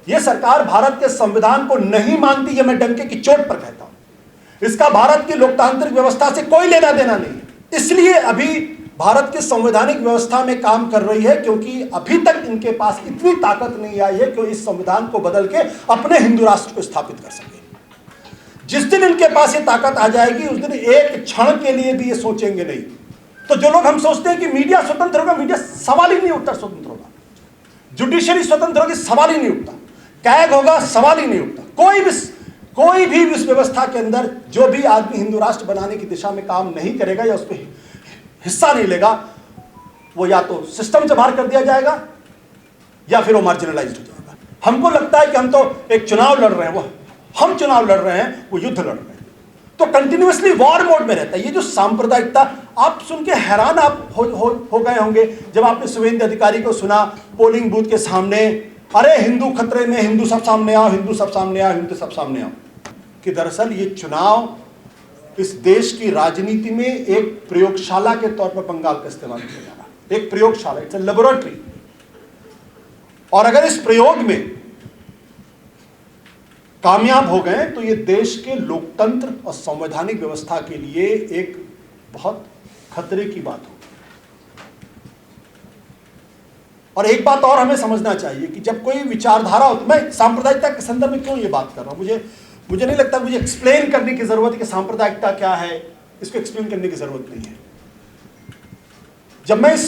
यह सरकार भारत के संविधान को नहीं मानती, यह मैं डंके की चोट पर कहता हूं। इसका भारत की लोकतांत्रिक व्यवस्था से कोई लेना देना नहीं है। इसलिए अभी भारत की संवैधानिक व्यवस्था में काम कर रही है, क्योंकि अभी तक इनके पास इतनी ताकत नहीं आई है कि इस संविधान को बदल के अपने हिंदू राष्ट्र को स्थापित कर सके। जिस दिन इनके पास ये ताकत आ जाएगी, उस दिन एक क्षण के लिए भी ये सोचेंगे नहीं। तो जो लोग हम सोचते हैं कि मीडिया स्वतंत्र होगा, मीडिया सवाल ही नहीं उठता स्वतंत्र होगा, जुडिशरी स्वतंत्र होगी सवाल ही नहीं उठता, कैग होगा सवाल ही नहीं उठता। कोई भी इस व्यवस्था के अंदर जो भी आदमी हिंदू राष्ट्र बनाने की दिशा में काम नहीं करेगा या उस पर हिस्सा नहीं लेगा, वो या तो सिस्टम से बाहर कर दिया जाएगा या फिर वो मार्जिनलाइज्ड हो जाएगा। हमको लगता है कि हम तो एक चुनाव लड़ रहे हैं, वो हम चुनाव लड़ रहे हैं, वो युद्ध लड़ रहे हैं, तो कंटिन्यूअसली वॉर मोड में रहता है। ये जो सांप्रदायिकता, आप सुन के हैरान आप हो गए होंगे जब आपने शुभेंदु अधिकारी को सुना पोलिंग बूथ के सामने, अरे हिंदू खतरे में, हिंदू सब सामने आओ, हिंदू सब सामने आओ, हिंदू सब सामने आओ। कि दरअसल ये चुनाव इस देश की राजनीति में एक प्रयोगशाला के तौर पर बंगाल का इस्तेमाल किया जा रहा है, एक प्रयोगशाला, इट्स अ लेबोरेटरी। और अगर इस प्रयोग में कामयाब हो गए तो ये देश के लोकतंत्र और संवैधानिक व्यवस्था के लिए एक बहुत खतरे की बात होगी। और एक बात और हमें समझना चाहिए कि जब कोई विचारधारा हो, तो मैं सांप्रदायिकता के संदर्भ में क्यों ये बात कर रहा हूं, मुझे नहीं लगता मुझे एक्सप्लेन करने की जरूरत है कि सांप्रदायिकता क्या है, इसको एक्सप्लेन करने की जरूरत नहीं है। जब मैं इस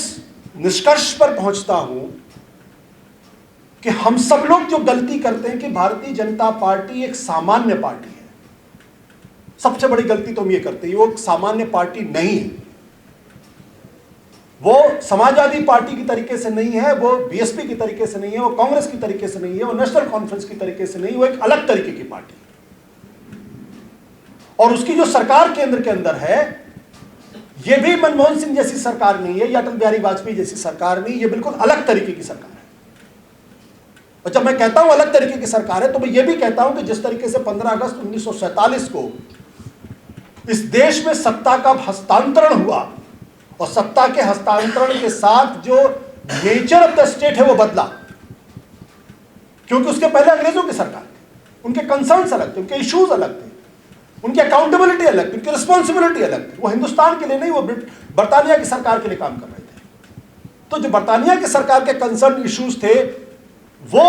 निष्कर्ष पर पहुंचता हूं कि हम सब लोग जो गलती करते हैं कि भारतीय जनता पार्टी एक सामान्य पार्टी है, सबसे बड़ी गलती तो हम ये करते हैं, वो एक सामान्य पार्टी नहीं है। वो समाजवादी पार्टी की तरीके से नहीं है, वो बीएसपी की तरीके से नहीं है, वो कांग्रेस की तरीके से नहीं है, वो नेशनल कॉन्फ्रेंस की तरीके से नहीं, वो एक अलग तरीके की पार्टी है। और उसकी जो सरकार केंद्र के अंदर है, ये भी मनमोहन सिंह जैसी सरकार नहीं है या अटल बिहारी वाजपेयी जैसी सरकार नहीं, ये बिल्कुल अलग तरीके की सरकार है। और जब मैं कहता हूं अलग तरीके की सरकार है, तो मैं ये भी कहता हूं कि जिस तरीके से 15 अगस्त 1947 को इस देश में सत्ता का हस्तांतरण हुआ और सत्ता के हस्तांतरण के साथ जो नेचर ऑफ द स्टेट है वो बदला, क्योंकि उसके पहले अंग्रेजों की सरकार थी, उनके कंसर्न्स अलग थे, उनके इश्यूज अलग थे, उनकी अकाउंटेबिलिटी अलग थी, उनकी रिस्पॉन्सिबिलिटी अलग थी। वो हिंदुस्तान के लिए नहीं, वो बर्तानिया की सरकार के लिए काम कर रहे थे। तो जो बर्तानिया की सरकार के कंसर्न इश्यूज थे वो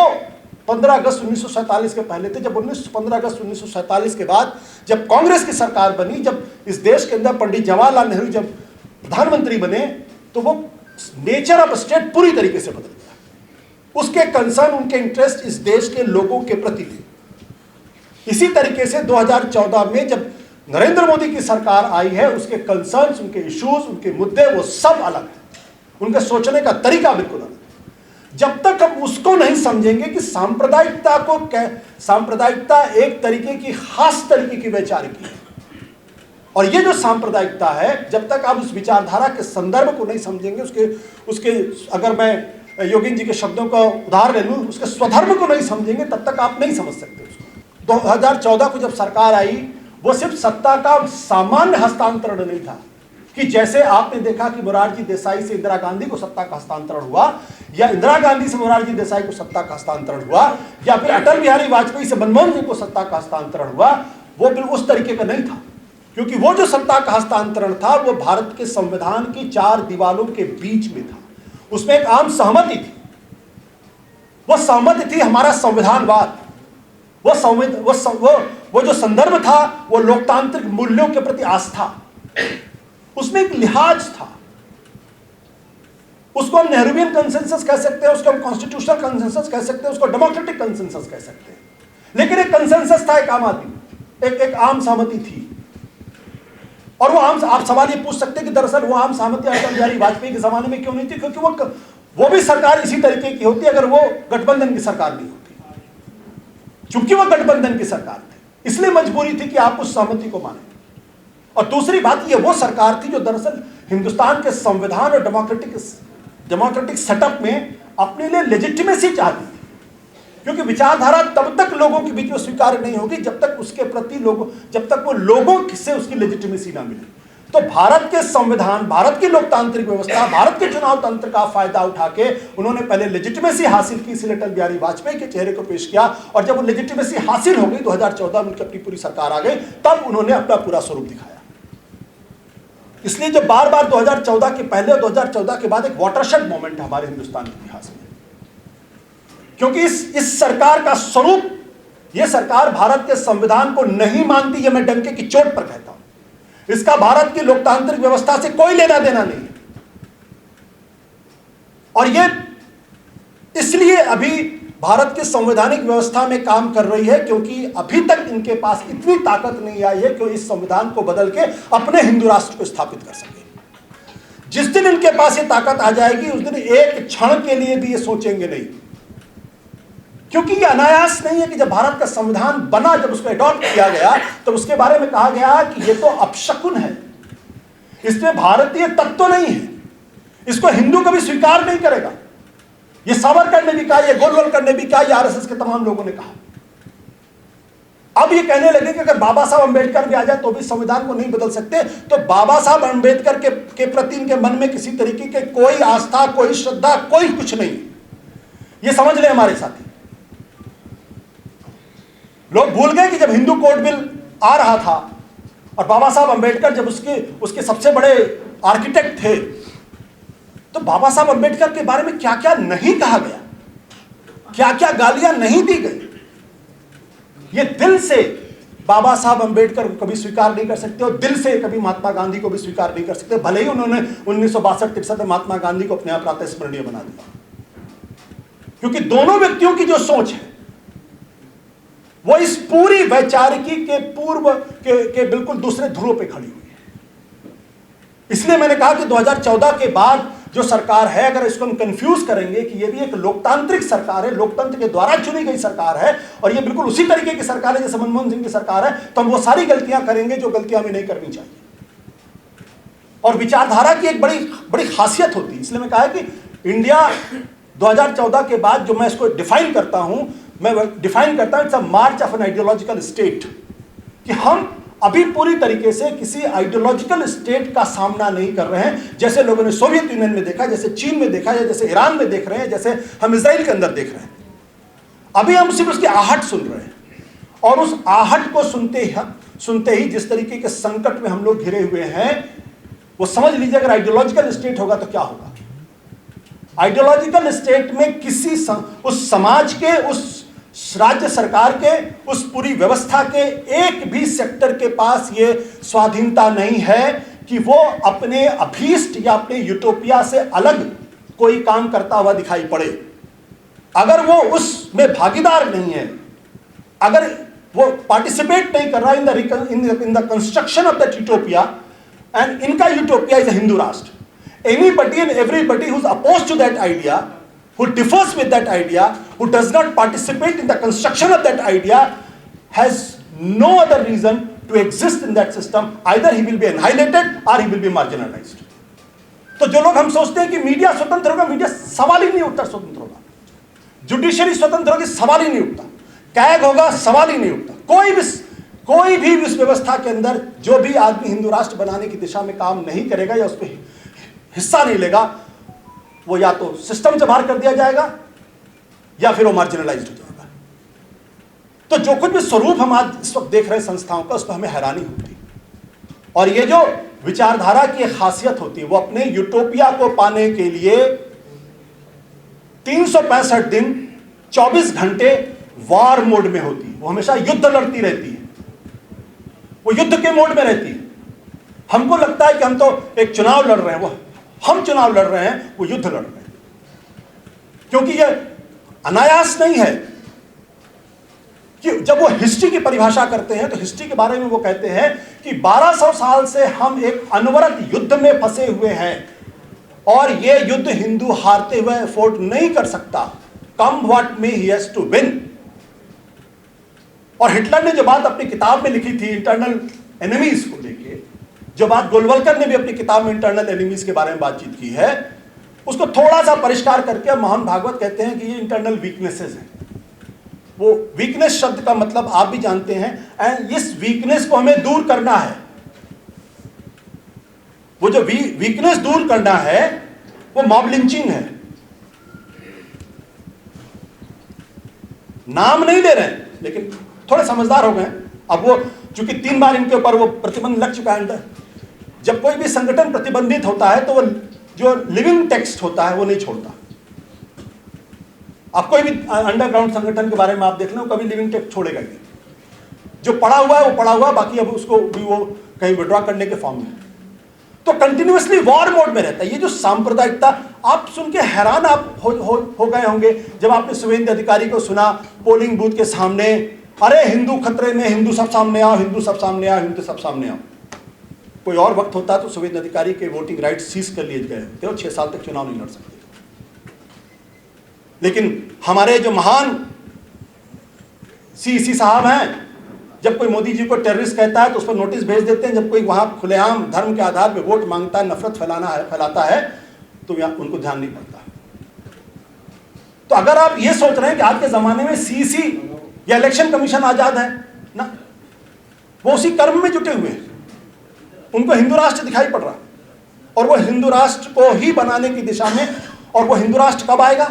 15 अगस्त 1947 के पहले थे। जब 15 अगस्त 1947 के बाद जब कांग्रेस की सरकार बनी, जब इस देश के अंदर पंडित जवाहरलाल नेहरू जब प्रधानमंत्री बने, तो वो नेचर ऑफ स्टेट पूरी तरीके से बदल गया। उसके कंसर्न, उनके इंटरेस्ट इस देश के लोगों के प्रति थे। इसी तरीके से 2014 में जब नरेंद्र मोदी की सरकार आई है, उसके कंसर्न्स, उनके इश्यूज, उनके मुद्दे वो सब अलग हैं, उनके सोचने का तरीका बिल्कुल अलग है। जब तक हम उसको नहीं समझेंगे कि सांप्रदायिकता एक तरीके की खास तरीके की वैचारिकी है, और ये जो सांप्रदायिकता है, जब तक आप उस विचारधारा के संदर्भ को नहीं समझेंगे, उसके अगर मैं योगेंद्र जी के शब्दों का उदाहरण ले लूं, उसके स्वधर्म को नहीं समझेंगे, तब तक आप नहीं समझ सकते उसको। 2014 को जब सरकार आई, वो सिर्फ सत्ता का सामान्य हस्तांतरण नहीं था कि जैसे आपने देखा कि मोरारजी देसाई से इंदिरा गांधी को सत्ता का हस्तांतरण हुआ, या इंदिरा गांधी से मोरारजी देसाई को सत्ता का हस्तांतरण हुआ, या फिर अटल बिहारी वाजपेयी से मनमोहन सिंह को सत्ता का हस्तांतरण हुआ। वो बिल्कुल उस तरीके का नहीं था, क्योंकि वो जो सत्ता का हस्तांतरण था वो भारत के संविधान की 4 दीवारों के बीच में था। उसमें एक आम सहमति थी, वो सहमति थी हमारा संविधानवाद। वो जो संदर्भ था वो लोकतांत्रिक मूल्यों के प्रति आस्था, उसमें एक लिहाज था। उसको हम नेहरूवियन कंसेंसस कह सकते हैं, उसको हम कॉन्स्टिट्यूशनल कंसेंसस कह सकते हैं, उसको डेमोक्रेटिक कंसेंसस कह सकते हैं, लेकिन एक कंसेंसस था, एक आम आदमी, एक आम सहमति थी। और वो आम, आप सवाल ये पूछ सकते हैं कि दरअसल वो आम सहमति अटल बिहारी वाजपेयी के जमाने में क्यों नहीं थी, क्योंकि वो भी सरकार इसी तरीके की होती अगर वो गठबंधन की सरकार नहीं होती। चूंकि वो गठबंधन की सरकार थी, इसलिए मजबूरी थी कि आप उस सहमति को माने। और दूसरी बात, ये वो सरकार थी जो दरअसल हिंदुस्तान के संविधान और डेमोक्रेटिक सेटअप में अपने लिए लेजिटिमेसी चाहती थी, क्योंकि विचारधारा तब तक लोगों के बीच में स्वीकार नहीं होगी जब तक उसके प्रति जब तक वो लोगों से उसकी लेजिटिमेसी ना मिले। तो भारत के संविधान, भारत की लोकतांत्रिक व्यवस्था, भारत के चुनाव तंत्र का फायदा उठा के उन्होंने पहले लेजिटिमेसी हासिल की, इसलिए अटल बिहारी वाजपेयी के चेहरे को पेश किया, और जब वो लेजिटिमेसी हासिल हो गई 2014 में उनकी अपनी पूरी सरकार आ गई, तब उन्होंने अपना पूरा स्वरूप दिखाया। इसलिए जब बार बार 2014 के पहले और 2014 के बाद एक वाटरशेड मोमेंट है हमारे हिंदुस्तान के इतिहास में, क्योंकि इस सरकार का स्वरूप, यह सरकार भारत के संविधान को नहीं मानती, यह मैं डंके की चोट पर कहता हूं। इसका भारत की लोकतांत्रिक व्यवस्था से कोई लेना देना नहीं है, और यह इसलिए अभी भारत की संवैधानिक व्यवस्था में काम कर रही है क्योंकि अभी तक इनके पास इतनी ताकत नहीं आई है कि इस संविधान को बदल के अपने हिंदू राष्ट्र को स्थापित कर सके। जिस दिन इनके पास ये ताकत आ जाएगी, उस दिन एक क्षण के लिए भी ये सोचेंगे नहीं, क्योंकि ये अनायास नहीं है कि जब भारत का संविधान बना, जब उसको अडॉप्ट किया गया, तो उसके बारे में कहा गया कि ये तो अपशकुन है, इसमें भारतीय तत्व नहीं है, इसको हिंदू कभी स्वीकार नहीं करेगा। ये सावरकर ने भी कहा, ये गोलवलकर ने भी कहा, ये आरएसएस के तमाम लोगों ने कहा। अब ये कहने लगे कि अगर बाबा साहब अंबेडकर भी आ जाए तो भी संविधान को नहीं बदल सकते, तो बाबा साहब अंबेडकर के प्रति इनके मन में किसी तरीके के कोई आस्था, कोई श्रद्धा, कोई कुछ नहीं। ये समझ ले हमारे साथी, लोग भूल गए कि जब हिंदू कोड बिल आ रहा था और बाबा साहब अंबेडकर जब उसके सबसे बड़े आर्किटेक्ट थे, तो बाबा साहब अंबेडकर के बारे में क्या क्या नहीं कहा गया, क्या क्या गालियां नहीं दी गई। ये दिल से बाबा साहब अंबेडकर को कभी स्वीकार नहीं कर सकते और दिल से कभी महात्मा गांधी को भी स्वीकार नहीं कर सकते, भले ही उन्होंने 1962-63 में महात्मा गांधी को अपने आप प्रातःस्मरणीय बना दिया, क्योंकि दोनों व्यक्तियों की जो सोच है वो इस पूरी वैचारिकी के पूर्व के बिल्कुल दूसरे ध्रुव पे खड़ी हुई है। इसलिए मैंने कहा कि 2014 के बाद जो सरकार है, अगर इसको हम कंफ्यूज करेंगे कि ये भी एक लोकतांत्रिक सरकार है, लोकतंत्र के द्वारा चुनी गई सरकार है, और ये बिल्कुल उसी तरीके की सरकार है जैसे मनमोहन सिंह की सरकार है, तो हम वो सारी गलतियां करेंगे जो गलतियां हमें नहीं करनी चाहिए। और विचारधारा की एक बड़ी बड़ी खासियत होती है। इसलिए मैं कहा कि इंडिया 2014 के बाद जो मैं इसको डिफाइन करता हूं, मैं डिफाइन करता हूं it's a March of an ideological state, कि हम अभी पूरी तरीके से किसी आइडियोलॉजिकल स्टेट का सामना नहीं कर रहे हैं, जैसे लोगों ने सोवियत यूनियन में देखा, जैसे चीन में देखा, या जैसे ईरान में देख रहे हैं, जैसे हम इजराइल के अंदर देख रहे हैं। अभी हम सिर्फ उसकी आहट सुन रहे हैं, और उस आहट को सुनते ही जिस तरीके के संकट में हम लोग घिरे हुए हैं, वो समझ लीजिए अगर आइडियोलॉजिकल स्टेट होगा तो क्या होगा। आइडियोलॉजिकल स्टेट में किसी उस समाज के, उस राज्य सरकार के, उस पूरी व्यवस्था के एक भी सेक्टर के पास ये स्वाधीनता नहीं है कि वो अपने अभीष्ट या अपने यूटोपिया से अलग कोई काम करता हुआ दिखाई पड़े। अगर वो उसमें भागीदार नहीं है, अगर वो पार्टिसिपेट नहीं कर रहा in the construction of that utopia, and इनका यूटोपिया इज अ हिंदू राष्ट्र, anybody and everybody who's opposed to that idea, who differs with that idea, who does not participate in the construction of that idea, has no other reason to exist in that system. Either he will be annihilated or he will be marginalized. तो जो लोग हम सोचते हैं कि media स्वतंत्र होगा, media सवाल ही नहीं उठता स्वतंत्र होगा, जुडिशरी स्वतंत्र होगी सवाल ही नहीं उठता, कैग होगा सवाल ही नहीं उठता। कोई भी इस व्यवस्था के अंदर जो भी आदमी हिंदू राष्ट्र बनाने की दिशा में काम नहीं करेगा या उस पर हिस्सा नहीं लेगा, वो या तो सिस्टम से बाहर कर दिया जाएगा या फिर वो मार्जिनलाइज्ड हो जाएगा। तो जो कुछ भी स्वरूप हम आज इस वक्त देख रहे हैं संस्थाओं का, उस पर हमें हैरानी होती है। और ये जो विचारधारा की खासियत होती है, वो अपने यूटोपिया को पाने के लिए 365 दिन 24 घंटे वार मोड में होती है। वो हमेशा युद्ध लड़ती रहती है, वो युद्ध के मोड में रहती है। हमको लगता है कि हम तो एक चुनाव लड़ रहे हैं, वो हम चुनाव लड़ रहे हैं, वो युद्ध लड़ रहे हैं, क्योंकि ये अनायास नहीं है कि जब वो हिस्ट्री की परिभाषा करते हैं तो हिस्ट्री के बारे में वो कहते हैं कि 1200 साल से हम एक अनवरत युद्ध में फंसे हुए हैं और ये युद्ध हिंदू हारते हुए अफोर्ड नहीं कर सकता, come what may he has to win. और हिटलर ने जो बात अपनी किताब में लिखी थी इंटरनल एनिमीज को लेके, जो बात गोलवलकर ने भी अपनी किताब में इंटरनल एनिमीज के बारे में बातचीत की है, उसको थोड़ा सा परिष्कार करके मोहन भागवत कहते हैं कि ये इंटरनल वीकनेसेस हैं। वो वीकनेस शब्द का मतलब आप भी जानते हैं, एंड इस वीकनेस को हमें दूर करना है। जो वीकनेस दूर करना है वो मॉब लिंचिंग है। नाम नहीं ले रहे हैं, लेकिन थोड़े समझदार हो गए। अब वो चूंकि 3 बार इनके ऊपर वो प्रतिबंध लग चुका है। जब कोई भी संगठन प्रतिबंधित होता है तो वो जो लिविंग टेक्स्ट होता है वो नहीं छोड़ता। आप कोई भी अंडरग्राउंड संगठन के बारे में आप देख लो, कभी लिविंग टेक्स्ट छोड़ेगा नहीं। जो पड़ा हुआ है वो पड़ा हुआ, बाकी अब उसको भी वो कहीं विड्रॉ करने के फॉर्म में, तो कंटिन्यूअसली वॉर मोड में रहता है। ये जो सांप्रदायिकता, आप सुन के हैरान आप हो गए होंगे जब आपने शुभेंदु अधिकारी को सुना पोलिंग बूथ के सामने, अरे हिंदू खतरे में, हिंदू सब सामने आओ, हिंदू सब सामने आओ, हिंदू सब सामने आओ। कोई और वक्त होता तो शुभेंदु अधिकारी के वोटिंग राइट सीज कर लिए गए होते और 6 साल तक चुनाव नहीं लड़ सकते। लेकिन हमारे जो महान सीसी साहब हैं, जब कोई मोदी जी को टेररिस्ट कहता है तो उस पर नोटिस भेज देते हैं। जब कोई वहां खुलेआम धर्म के आधार पर वोट मांगता है, नफरत फैलाता है तो उनको ध्यान नहीं पड़ता। तो अगर आप ये सोच रहे हैं कि आज के जमाने में सीसी या इलेक्शन कमीशन आजाद है ना, वो उसी कर्म में जुटे हुए हैं। उनको हिंदू राष्ट्र दिखाई पड़ रहा है और वो हिंदू राष्ट्र को ही बनाने की दिशा में। और वो हिंदू राष्ट्र कब आएगा?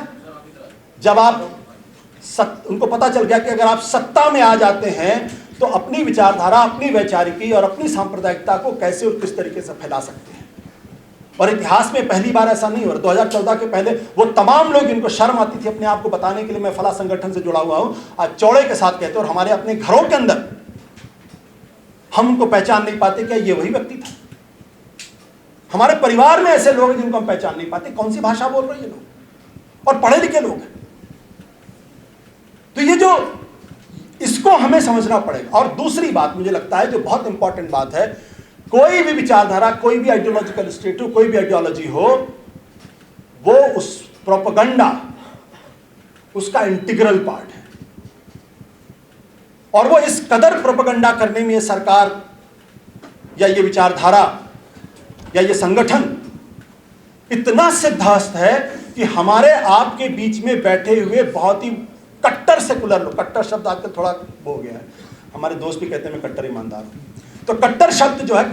जब आप उनको पता चल गया कि अगर आप सत्ता में आ जाते हैं तो अपनी विचारधारा, अपनी वैचारिकी और अपनी सांप्रदायिकता को कैसे और किस तरीके से फैला सकते हैं। और इतिहास में पहली बार ऐसा नहीं हो रहा। 2014 के पहले वो तमाम लोग जिनको शर्म आती थी अपने आप को बताने के लिए मैं फला संगठन से जुड़ा हुआ हूं, आज चौड़े के साथ कहते। और हमारे अपने घरों के अंदर हम उनको पहचान नहीं पाते, क्या ये वही व्यक्ति था? हमारे परिवार में ऐसे लोग जिनको हम पहचान नहीं पाते, कौन सी भाषा बोल रहे हैं ये लोग, और पढ़े लिखे लोग हैं। तो ये जो इसको हमें समझना पड़ेगा। और दूसरी बात मुझे लगता है जो बहुत इंपॉर्टेंट बात है, कोई भी विचारधारा, कोई भी आइडियोलॉजिकल स्टेट हो, कोई भी आइडियोलॉजी हो, वो उस प्रोपेगेंडा उसका इंटीग्रल पार्ट है। और वो इस कदर प्रोपेगेंडा करने में ये सरकार या ये विचारधारा या ये संगठन इतना सिद्धहस्त है कि हमारे आपके बीच में बैठे हुए बहुत ही कट्टर सेकुलर लोग, कट्टर शब्द आजकल थोड़ा वो हो गया है, हमारे दोस्त भी कहते हैं मैं कट्टर ईमानदार हूं, तो कट्टर शब्द जो है,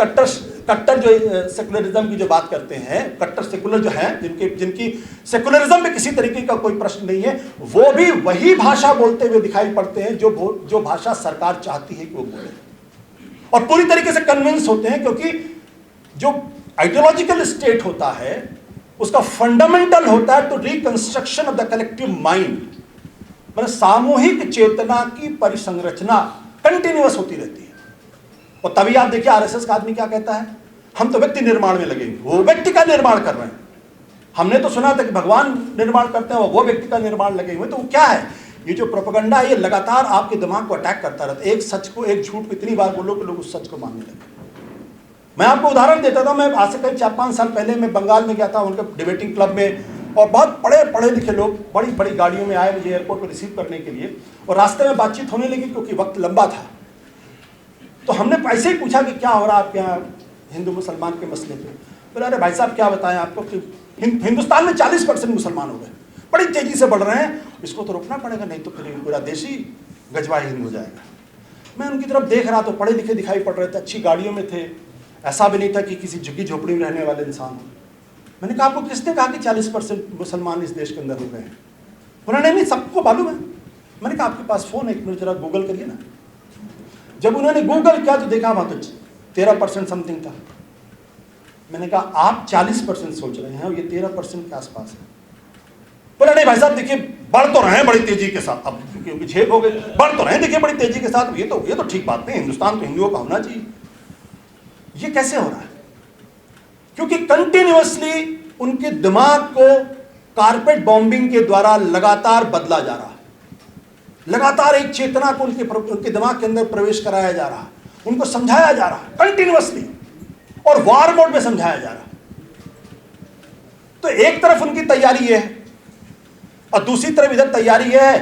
कट्टर जो सेकुलरिज्म की जो बात करते हैं, कट्टर सेकुलर जो है, जिनकी सेकुलरिज्म में किसी तरीके का कोई प्रश्न नहीं है, वो भी वही भाषा बोलते हुए दिखाई पड़ते हैं जो भाषा सरकार चाहती है कि वो बोले, और पूरी तरीके से कन्विंस होते हैं। क्योंकि जो आइडियोलॉजिकल स्टेट होता है उसका फंडामेंटल होता है तो reconstruction of the collective mind, मतलब सामूहिक चेतना की परिसंरचना कंटिन्यूअस होती रहती है। और तभी आप देखिए आरएसएस का आदमी क्या कहता है, हम तो व्यक्ति निर्माण में लगे, वो व्यक्ति का निर्माण कर रहे हैं। हमने तो सुना था कि भगवान निर्माण करते हैं, वो व्यक्ति का निर्माण लगे हुए। तो वो क्या है, ये जो प्रोपेगेंडा है ये लगातार आपके दिमाग को अटैक करता रहता है। एक सच को, एक झूठ को इतनी बार बोलो कि लोग उस सच को मानने लगे। मैं आपको उदाहरण देता था, मैं आज से करीब 4-5 साल पहले मैं बंगाल में गया था उनके डिबेटिंग क्लब में, और बहुत पढ़े लिखे लोग बड़ी बड़ी गाड़ियों में आए मुझे एयरपोर्ट पर रिसीव करने के लिए, और रास्ते में बातचीत होने लगी क्योंकि वक्त लंबा था। तो हमने ऐसे ही पूछा कि क्या हो रहा है आपके यहाँ हिंदू मुसलमान के मसले पे। बोले अरे भाई साहब क्या बताएं आपको कि हिंदुस्तान में 40% मुसलमान हो गए, बड़ी तेजी से बढ़ रहे हैं, इसको तो रोकना पड़ेगा, नहीं तो फिर पूरा देश ही गजवाही हिंद हो जाएगा। मैं उनकी तरफ देख रहा तो पढ़े लिखे दिखाई पड़ रहे थे, अच्छी गाड़ियों में थे, ऐसा भी नहीं था कि किसी झुग्गी झोपड़ी में रहने वाले इंसान हो। मैंने कहा आपको किसने कहा कि 40% मुसलमान इस देश के अंदर हो गए हैं? उन्होंने नहीं, सबको मालूम है। मैंने कहा आपके पास फोन है, एक मिनट जरा गूगल करिए ना। जब उन्होंने गूगल किया तो देखा वहां तो 13% समथिंग था। मैंने कहा आप 40% सोच रहे हैं और ये 13% के आसपास है। बोला नहीं भाई साहब देखिए बढ़ तो रहे हैं बड़ी तेजी के साथ, अब क्योंकि छेद हो गए, बढ़ तो रहे हैं देखिए बड़ी तेजी के साथ, ये तो ठीक बात नहीं, हिंदुस्तान तो हिंदुओं का होना चाहिए। ये कैसे हो रहा है? क्योंकि कंटिन्यूअसली उनके दिमाग को कारपेट बॉम्बिंग के द्वारा लगातार बदला जा रहा है, लगातार एक चेतना को उनके दिमाग के अंदर प्रवेश कराया जा रहा है, उनको समझाया जा रहा है कंटिन्यूअसली, और वार मोड में समझाया जा रहा है। तो एक तरफ उनकी तैयारी ये है और दूसरी तरफ इधर तैयारी ये है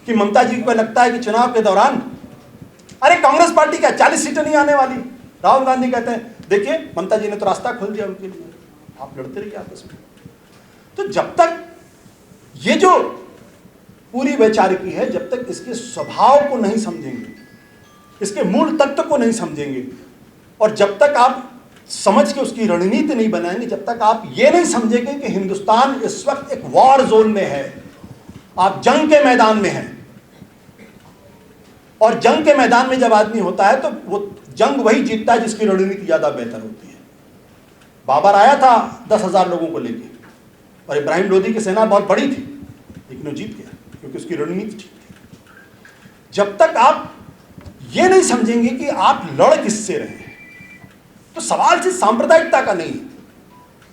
कि ममता जी को लगता है कि चुनाव के दौरान अरे कांग्रेस पार्टी क्या 40 सीटें नहीं आने वाली। राहुल गांधी कहते हैं देखिए ममता जी ने तो रास्ता खोल दिया उनके लिए, आप लड़ते रहिए आपस में। तो जब तक ये जो पूरी वैचारिकी है, जब तक इसके स्वभाव को नहीं समझेंगे, इसके मूल तत्व को नहीं समझेंगे, और जब तक आप समझ के उसकी रणनीति नहीं बनाएंगे, जब तक आप ये नहीं समझेंगे कि हिंदुस्तान इस वक्त एक वॉर जोन में है, आप जंग के मैदान में हैं। और जंग के मैदान में जब आदमी होता है तो वो जंग वही जीतता है जिसकी रणनीति ज्यादा बेहतर होती है। बाबर आया था 10,000 लोगों को लेकर, और इब्राहिम लोदी की सेना बहुत बड़ी थी, लेकिन वो जीत गया क्योंकि उसकी रणनीति ठीक थी। जब तक आप ये नहीं समझेंगे कि आप लड़ किससे रहे हैं, तो सवाल सिर्फ सांप्रदायिकता का नहीं है,